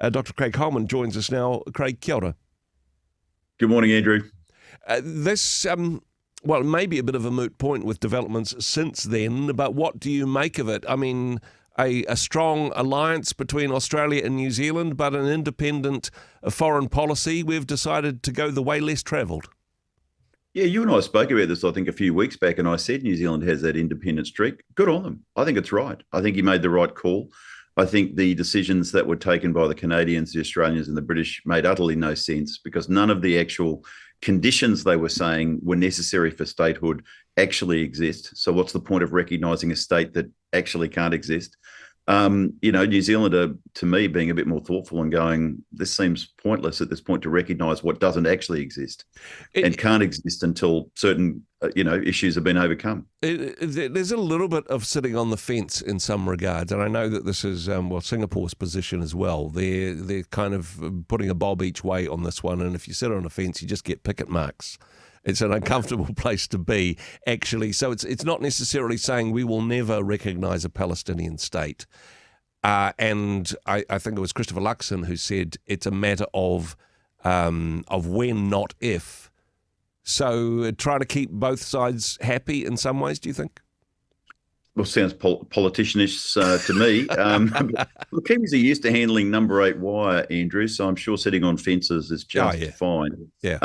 Dr Craig Heilmann joins us now. Craig, kia ora. Good morning, Andrew. Well, maybe a bit of a moot point with developments since then, but what do you make of it? I mean, a strong alliance between Australia and New Zealand, but an independent foreign policy. We've decided to go the way less travelled. Yeah, you and I spoke about this, I think, a few weeks back, and I said New Zealand has that independent streak. Good on them. I think it's right. I think he made the right call. I think the decisions that were taken by the Canadians, the Australians, and the British made utterly no sense because none of the actual conditions they were saying were necessary for statehood actually exist. So what's the point of recognising a state that actually can't exist? New Zealand are, to me, being a bit more thoughtful and going, this seems pointless at this point to recognise what doesn't actually exist and can't exist until certain, issues have been overcome. There's a little bit of sitting on the fence in some regards, and I know that this is, Singapore's position as well. They're kind of putting a bob each way on this one, and if you sit on a fence, you just get picket marks. It's an uncomfortable place to be, actually. So it's not necessarily saying we will never recognise a Palestinian state. And I think it was Christopher Luxon who said it's a matter of when, not if. So trying to keep both sides happy in some ways, do you think? Well, sounds politicianish to me. Look, Kiwis are used to handling number 8 wire, Andrew, so I'm sure sitting on fences is just fine. Yeah.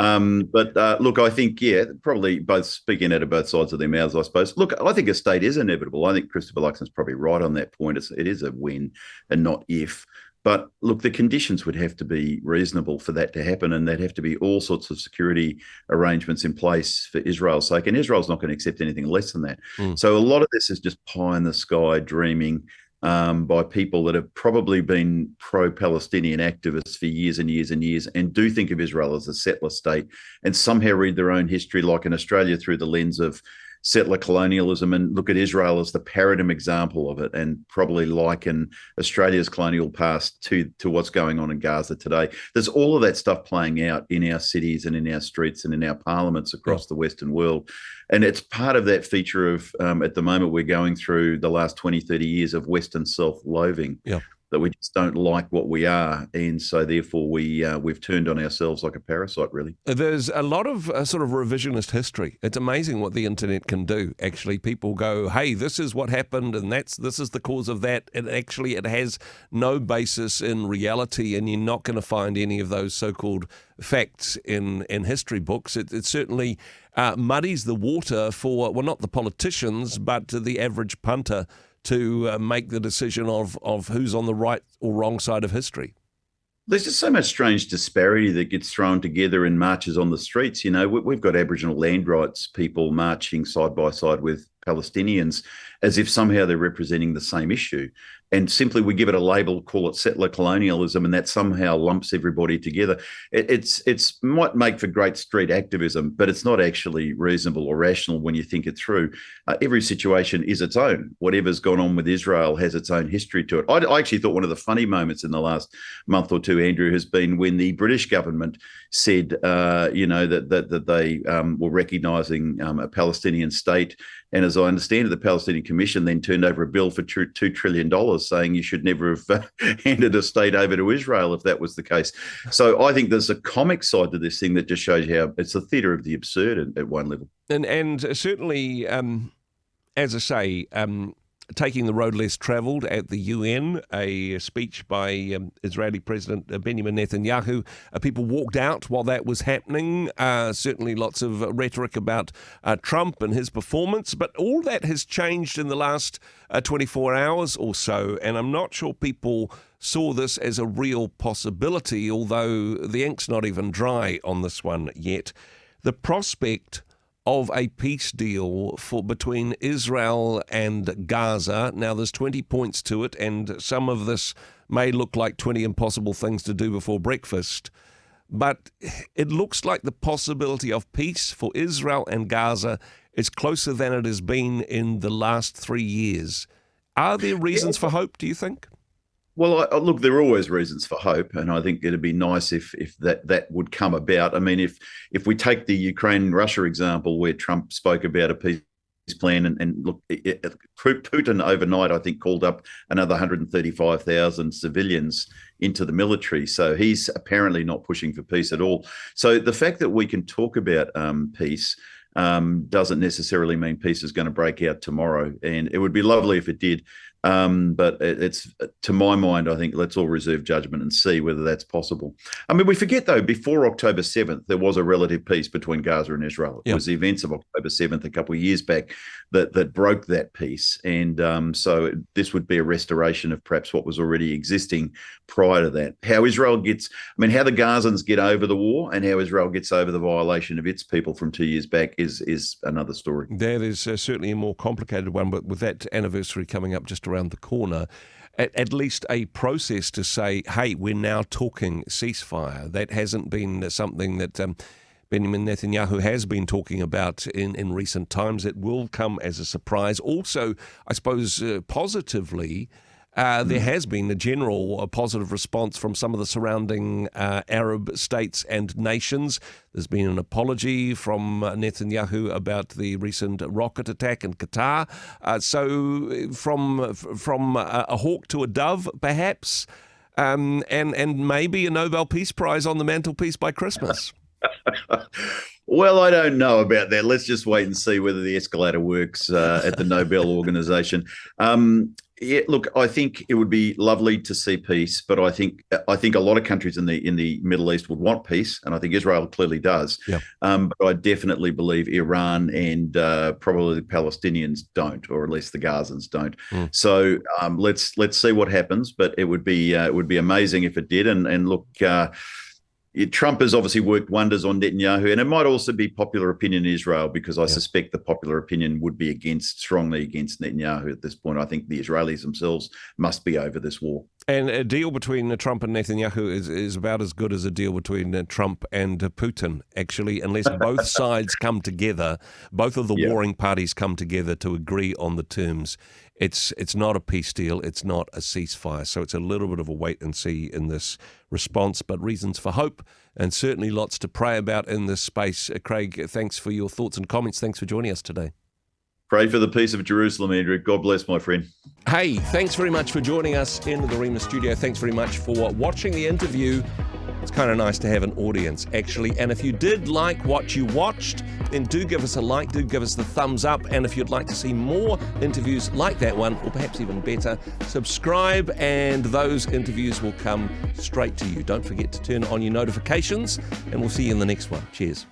Look, I think, probably both speaking out of both sides of their mouths, I suppose. Look, I think a state is inevitable. I think Christopher Luxon's probably right on that point. It is a when and not if. But look, the conditions would have to be reasonable for that to happen, and there'd have to be all sorts of security arrangements in place for Israel's sake. And Israel's not going to accept anything less than that. So a lot of this is just pie in the sky dreaming by people that have probably been pro-Palestinian activists for years and years and years and do think of Israel as a settler state and somehow read their own history, like in Australia, through the lens of settler colonialism and look at Israel as the paradigm example of it and probably liken Australia's colonial past to what's going on in Gaza today. There's all of that stuff playing out in our cities and in our streets and in our parliaments across the Western world. And it's part of that feature of, at the moment, we're going through the last 20, 30 years of Western self-loathing. That we just don't like what we are, and so therefore we've turned on ourselves like a parasite, really. There's a lot of sort of revisionist history. It's amazing what the internet can do. Actually, people go, "Hey, this is what happened, and this is the cause of that." And actually, it has no basis in reality, and you're not going to find any of those so-called facts in history books. It certainly muddies the water for not the politicians, but the average punter to make the decision of who's on the right or wrong side of history. There's just so much strange disparity that gets thrown together in marches on the streets. We've got Aboriginal land rights people marching side by side with Palestinians as if somehow they're representing the same issue. And simply we give it a label, call it settler colonialism, and that somehow lumps everybody together. It's might make for great street activism, but it's not actually reasonable or rational when you think it through. Every situation is its own. Whatever's gone on with Israel has its own history to it. I actually thought one of the funny moments in the last month or two, Andrew, has been when the British government said, that they were recognising a Palestinian state. And as I understand it, the Palestinian Commission then turned over a bill for $2 trillion saying you should never have handed a state over to Israel if that was the case. So I think there's a comic side to this thing that just shows you how it's a theatre of the absurd at one level. And certainly, as I say, taking the road less travelled at the UN, a speech by Israeli President Benjamin Netanyahu. People walked out while that was happening. Certainly lots of rhetoric about Trump and his performance, but all that has changed in the last 24 hours or so, and I'm not sure people saw this as a real possibility, although the ink's not even dry on this one yet. The prospect of a peace deal between Israel and Gaza. Now, there's 20 points to it, and some of this may look like 20 impossible things to do before breakfast, but it looks like the possibility of peace for Israel and Gaza is closer than it has been in the last 3 years. Are there reasons for hope, do you think? Well, look, there are always reasons for hope, and I think it'd be nice if that would come about. I mean, if we take the Ukraine-Russia example where Trump spoke about a peace plan. And look, Putin overnight, I think, called up another 135,000 civilians into the military. So he's apparently not pushing for peace at all. So the fact that we can talk about peace doesn't necessarily mean peace is going to break out tomorrow. And it would be lovely if it did. But it's, to my mind, I think let's all reserve judgment and see whether that's possible. I mean, we forget, though, before October 7th, there was a relative peace between Gaza and Israel. It was the events of October 7th a couple of years back that broke that peace. And so this would be a restoration of perhaps what was already existing prior to that. How Israel gets, I mean, how the Gazans get over the war and how Israel gets over the violation of its people from 2 years back is another story. That is certainly a more complicated one, but with that anniversary coming up just around the corner, at least a process to say, hey, we're now talking ceasefire. That hasn't been something that Benjamin Netanyahu has been talking about in recent times. It will come as a surprise. Also, I suppose, positively, there has been a general positive response from some of the surrounding Arab states and nations. There's been an apology from Netanyahu about the recent rocket attack in Qatar. So from a hawk to a dove, perhaps, and maybe a Nobel Peace Prize on the mantelpiece by Christmas. Well, I don't know about that. Let's just wait and see whether the escalator works at the Nobel organization. Yeah, look, I think it would be lovely to see peace, but I think a lot of countries in the Middle East would want peace, and I think Israel clearly does. Yeah. But I definitely believe Iran and probably the Palestinians don't, or at least the Gazans don't. So let's see what happens. But it would be amazing if it did. And look. Trump has obviously worked wonders on Netanyahu, and it might also be popular opinion in Israel, because I suspect the popular opinion would be strongly against Netanyahu at this point. I think the Israelis themselves must be over this war. And a deal between Trump and Netanyahu is about as good as a deal between Trump and Putin, actually, unless both sides come together, both of the warring parties come together to agree on the terms. It's not a peace deal, it's not a ceasefire, so it's a little bit of a wait and see in this response, but reasons for hope, and certainly lots to pray about in this space. Craig, thanks for your thoughts and comments. Thanks for joining us today. Pray for the peace of Jerusalem, Andrew. God bless, my friend. Hey, thanks very much for joining us in the Rhema studio. Thanks very much for watching the interview. It's kind of nice to have an audience, actually. And if you did like what you watched, then do give us a like, do give us the thumbs up. And if you'd like to see more interviews like that one, or perhaps even better, subscribe and those interviews will come straight to you. Don't forget to turn on your notifications, and we'll see you in the next one. Cheers.